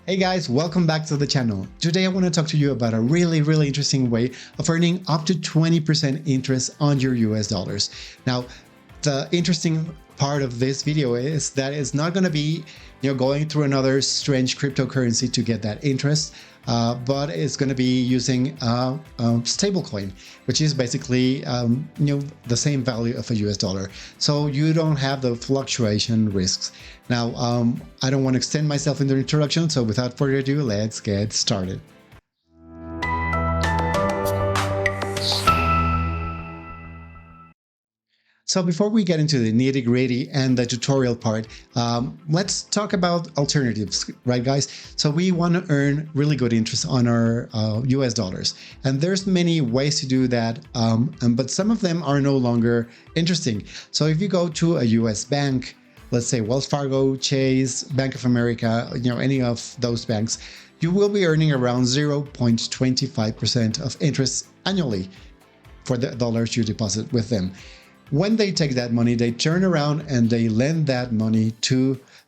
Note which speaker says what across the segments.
Speaker 1: Hey guys, welcome back to the channel. Today I want to talk to you about a really interesting way of earning up to 20% interest on your US dollars. Now, the interesting part of this video is that it's not going to be going through another strange cryptocurrency to get that interest, but it's going to be using a stablecoin, which is basically the same value of a US dollar. So you don't have the fluctuation risks. Now, I don't want to extend myself in the introduction, so without further ado, let's get started. So before we get into the nitty-gritty and the tutorial part, let's talk about alternatives, right guys? So we want to earn really good interest on our US dollars. And there's many ways to do that, but some of them are no longer interesting. So if you go to a US bank, let's say Wells Fargo, Chase, Bank of America, any of those banks, you will be earning around 0.25% of interest annually for the dollars you deposit with them. When they take that money, they turn around and they lend that money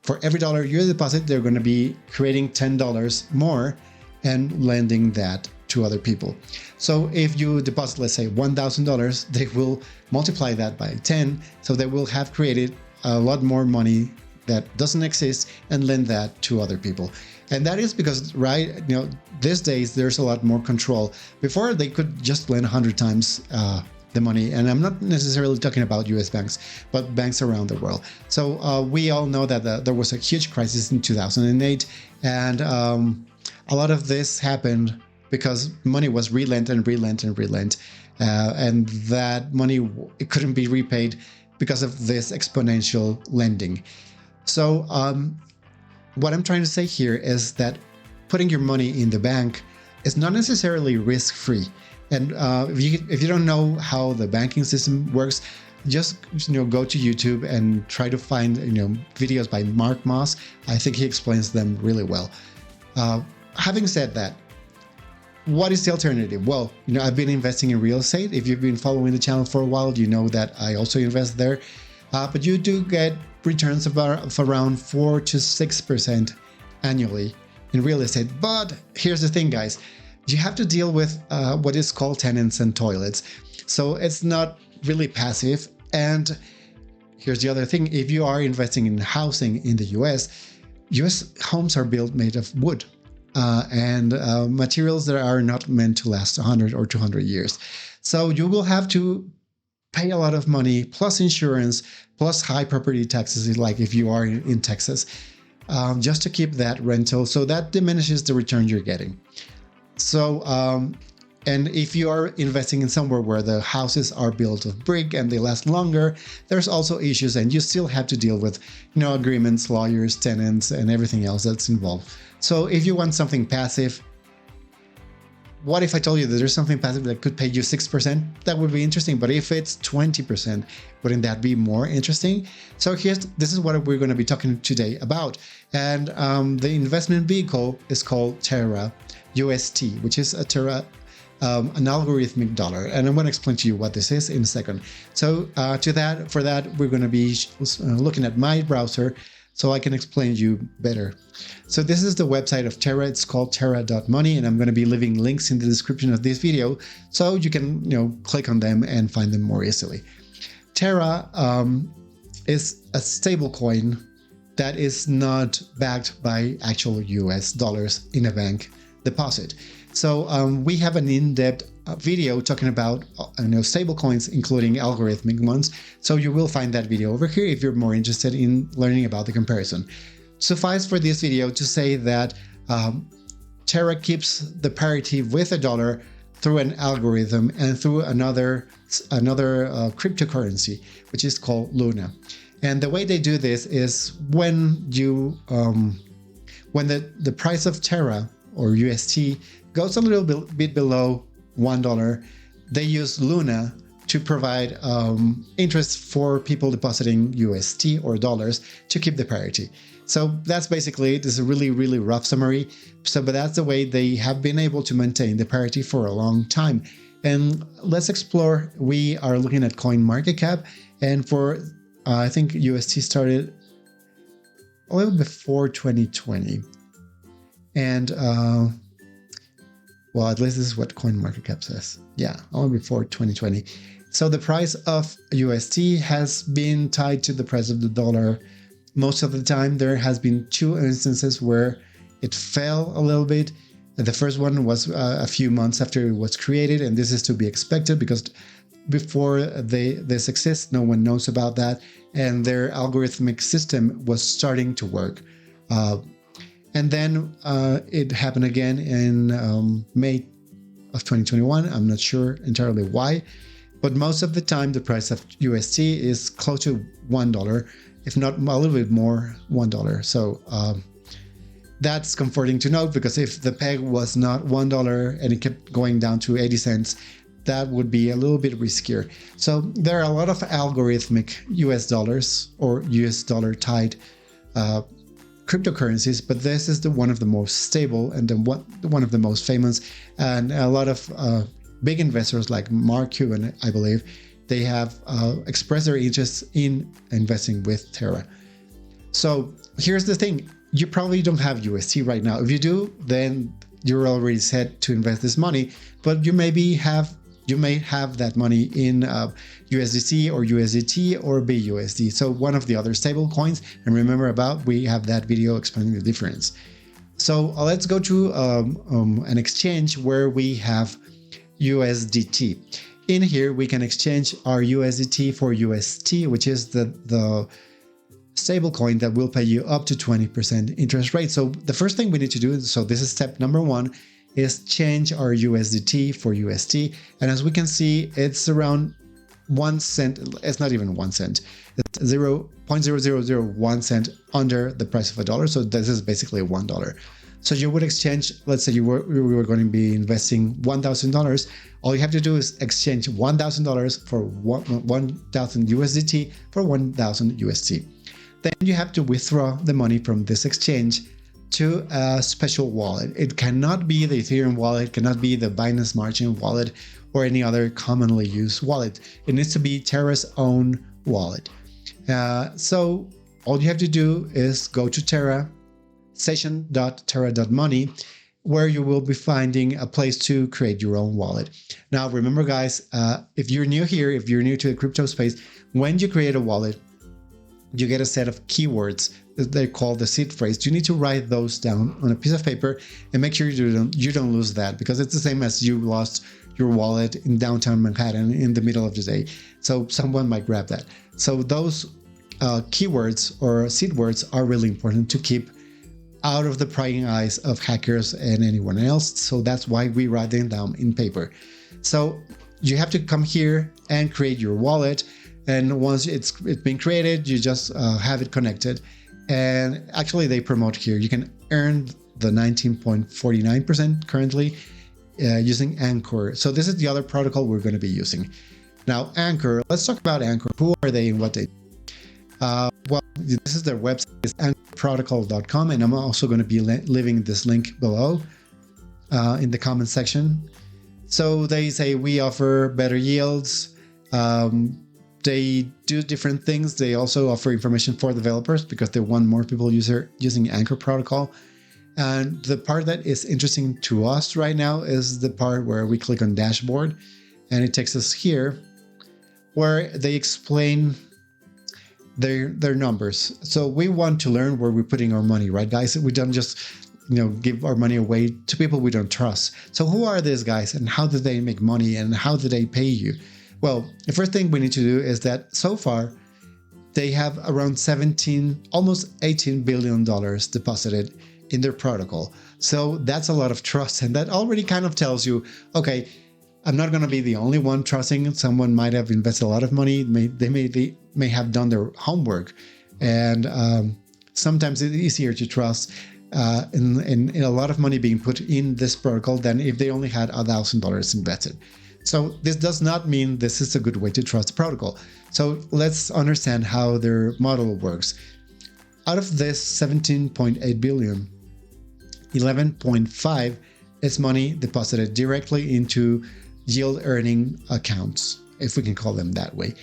Speaker 1: for every dollar you deposit, they're going to be creating $10 more and lending that to other people. So if you deposit, let's say $1,000, they will multiply that by 10. So they will have created a lot more money that doesn't exist and lend that to other people. And that is because, these days there's a lot more control. Before they could just lend 100 times the money, and I'm not necessarily talking about US banks, but banks around the world. So we all know that there was a huge crisis in 2008, and a lot of this happened because money was relent and that money, it couldn't be repaid because of this exponential lending. So what I'm trying to say here is that putting your money in the bank is not necessarily risk-free. And if you don't know how the banking system works, just go to YouTube and try to find videos by Mark Moss. I think he explains them really well. Having said that, what is the alternative? Well, I've been investing in real estate. If you've been following the channel for a while, you know that I also invest there. But you do get returns of around 4 to 6% annually in real estate. But here's the thing, guys. You have to deal with what is called tenants and toilets. So it's not really passive. And here's the other thing. If you are investing in housing in the US homes are built made of wood and materials that are not meant to last 100 or 200 years. So you will have to pay a lot of money, plus insurance, plus high property taxes, like if you are in Texas, just to keep that rental. So that diminishes the return you're getting. So, and if you are investing in somewhere where the houses are built of brick and they last longer, there's also issues, and you still have to deal with, agreements, lawyers, tenants, and everything else that's involved. So if you want something passive, what if I told you that there's something passive that could pay you 6%? That would be interesting. But if it's 20%, wouldn't that be more interesting? So this is what we're going to be talking today about. And the investment vehicle is called Terra UST, which is a Terra, an algorithmic dollar. And I'm going to explain to you what this is in a second. So for that, we're going to be looking at my browser so I can explain you better. So this is the website of Terra. It's called terra.money, and I'm going to be leaving links in the description of this video so you can click on them and find them more easily. Terra is a stablecoin that is not backed by actual US dollars in a bank deposit. So we have an in-depth video talking about stablecoins, including algorithmic ones. So you will find that video over here if you're more interested in learning about the comparison. Suffice for this video to say that Terra keeps the parity with a dollar through an algorithm and through another cryptocurrency, which is called Luna. And the way they do this is when the price of Terra or UST goes a little bit below $1, they use Luna to provide interest for people depositing UST or dollars to keep the parity. So that's basically it. This is a really rough summary. But that's the way they have been able to maintain the parity for a long time. And let's explore. We are looking at CoinMarketCap, and for I think UST started a little before 2020. And well, at least this is what CoinMarketCap says. Yeah, only before 2020. So the price of USD has been tied to the price of the dollar most of the time. There has been two instances where it fell a little bit. The first one was a few months after it was created, and this is to be expected because before this exists, no one knows about that, and their algorithmic system was starting to work. And then it happened again in May of 2021. I'm not sure entirely why, but most of the time the price of USD is close to $1, if not a little bit more, $1. So that's comforting to note, because if the peg was not $1 and it kept going down to 80 cents, that would be a little bit riskier. So there are a lot of algorithmic US dollars or US dollar tied cryptocurrencies, but this is one of the most stable and one of the most famous, and a lot of big investors like Mark Cuban, I believe, they have expressed their interest in investing with Terra. So here's the thing, you probably don't have USD right now. If you do, then you're already set to invest this money, but you may have that money in USDC or USDT or BUSD. So one of the other stable coins. And remember we have that video explaining the difference. So let's go to an exchange where we have USDT. In here, we can exchange our USDT for UST, which is the stable coin that will pay you up to 20% interest rate. So the first thing we need to do, so this is step number one, is change our USDT for UST. And as we can see, it's around 1 cent. It's not even 1 cent. It's 0.0001 cent under the price of $1. So this is basically $1. So you would exchange, let's say we were going to be investing $1,000. All you have to do is exchange $1,000 for 1,000 USDT for 1,000 UST. Then you have to withdraw the money from this exchange to a special wallet. It cannot be the Ethereum wallet, it cannot be the Binance Margin wallet, or any other commonly used wallet. It needs to be Terra's own wallet. So all you have to do is go to Terra, station.terra.money, where you will be finding a place to create your own wallet. Now, remember guys, if you're new here, if you're new to the crypto space, when you create a wallet, you get a set of keywords that they call the seed phrase. You need to write those down on a piece of paper and make sure you don't lose that, because it's the same as you lost your wallet in downtown Manhattan in the middle of the day. So someone might grab that. So those keywords or seed words are really important to keep out of the prying eyes of hackers and anyone else. So that's why we write them down in paper. So you have to come here and create your wallet. And once it's been created, you just have it connected. And actually they promote here, you can earn the 19.49% currently using Anchor. So this is the other protocol we're going to be using. Now Anchor, let's talk about Anchor. Who are they and what they do? Well, this is their website, is anchorprotocol.com, and I'm also going to be leaving this link below in the comment section. So they say we offer better yields. They do different things. They also offer information for developers because they want more people using Anchor protocol. And the part that is interesting to us right now is the part where we click on dashboard, and it takes us here where they explain their numbers. So we want to learn where we're putting our money, right guys? We don't just give our money away to people we don't trust. So who are these guys and how do they make money and how do they pay you? Well, the first thing we need to do is that so far they have around almost $18 billion deposited in their protocol. So that's a lot of trust, and that already kind of tells you, okay, I'm not going to be the only one trusting. Someone might have invested a lot of money. They may have done their homework, and sometimes it's easier to trust in a lot of money being put in this protocol than if they only had $1,000 invested. So this does not mean this is a good way to trust the protocol. So let's understand how their model works. Out of this 17.8 billion, 11.5 is money deposited directly into yield earning accounts, if we can call them that way.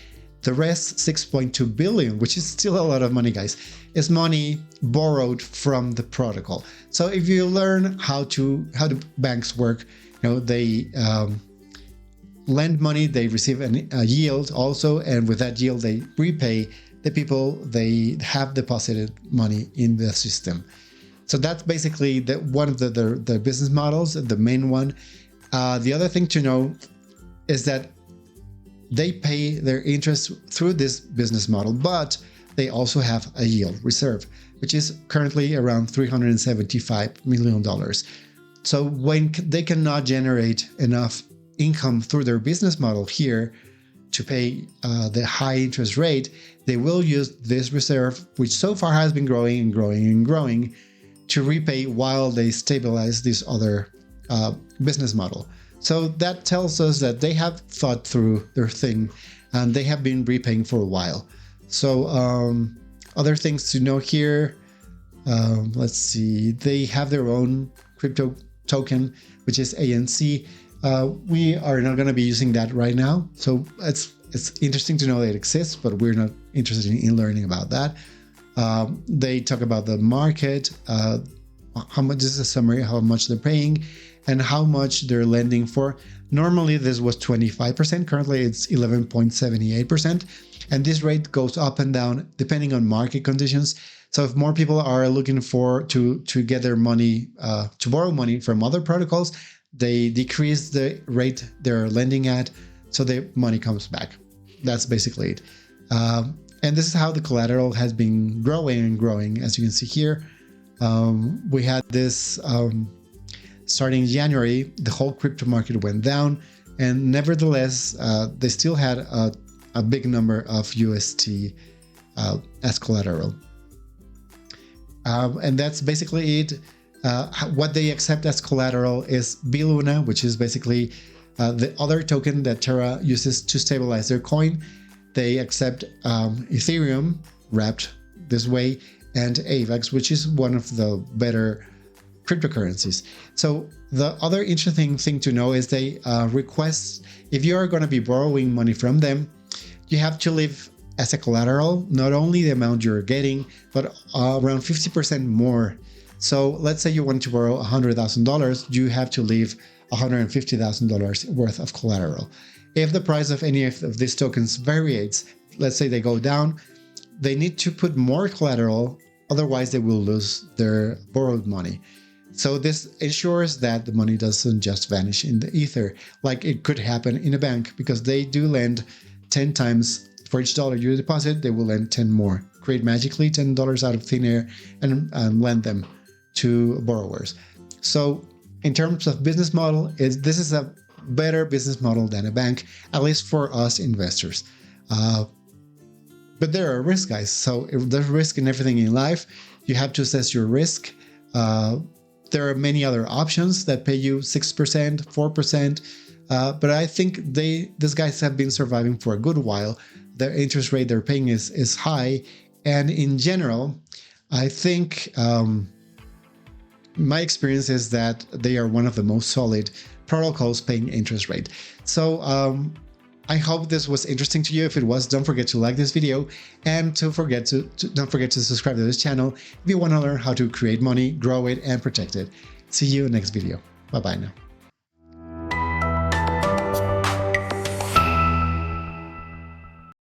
Speaker 1: The rest, 6.2 billion, which is still a lot of money, guys, is money borrowed from the protocol. So if you learn how the banks work, they lend money, they receive a yield also, and with that yield they repay the people they have deposited money in the system. So that's basically one of the business models, the main one. The other thing to know is that they pay their interest through this business model, but they also have a yield reserve, which is currently around $375 million. So when they cannot generate enough income through their business model here to pay the high interest rate, they will use this reserve, which so far has been growing and growing and growing, to repay while they stabilize this other business model. So that tells us that they have thought through their thing and they have been repaying for a while. So other things to know here, let's see, they have their own crypto token, which is ANC. We are not going to be using that right now. So it's interesting to know that it exists, but we're not interested in learning about that. They talk about the market, how much, this is a summary, how much they're paying and how much they're lending for. Normally this was 25%, currently it's 11.78%, and this rate goes up and down depending on market conditions. So if more people are looking to get their money, to borrow money from other protocols, they decrease the rate they're lending at, so the money comes back. That's basically it. And this is how the collateral has been growing and growing. As you can see here, we had this starting in January, the whole crypto market went down, and nevertheless, they still had a big number of UST as collateral. And that's basically it. What they accept as collateral is BLUNA, which is basically the other token that Terra uses to stabilize their coin. They accept Ethereum wrapped this way and AVAX, which is one of the better cryptocurrencies. So the other interesting thing to know is they request, if you are going to be borrowing money from them, you have to leave as a collateral not only the amount you're getting, but around 50% more. So let's say you want to borrow $100,000, you have to leave $150,000 worth of collateral. If the price of any of these tokens varies, let's say they go down, they need to put more collateral, otherwise they will lose their borrowed money. So this ensures that the money doesn't just vanish in the ether, like it could happen in a bank, because they do lend 10 times for each dollar you deposit, they will lend 10 more, create magically $10 out of thin air and lend them to borrowers. So in terms of business model, this is a better business model than a bank, at least for us investors. But there are risks, guys. So if there's risk in everything in life, you have to assess your risk. There are many other options that pay you 6%, 4%, but I think these guys have been surviving for a good while. Their interest rate they're paying is high, and in general, I think my experience is that they are one of the most solid protocols paying interest rate. So I hope this was interesting to you. If it was, don't forget to like this video, and don't forget to subscribe to this channel if you want to learn how to create money, grow it, and protect it. See you next video. Bye bye now.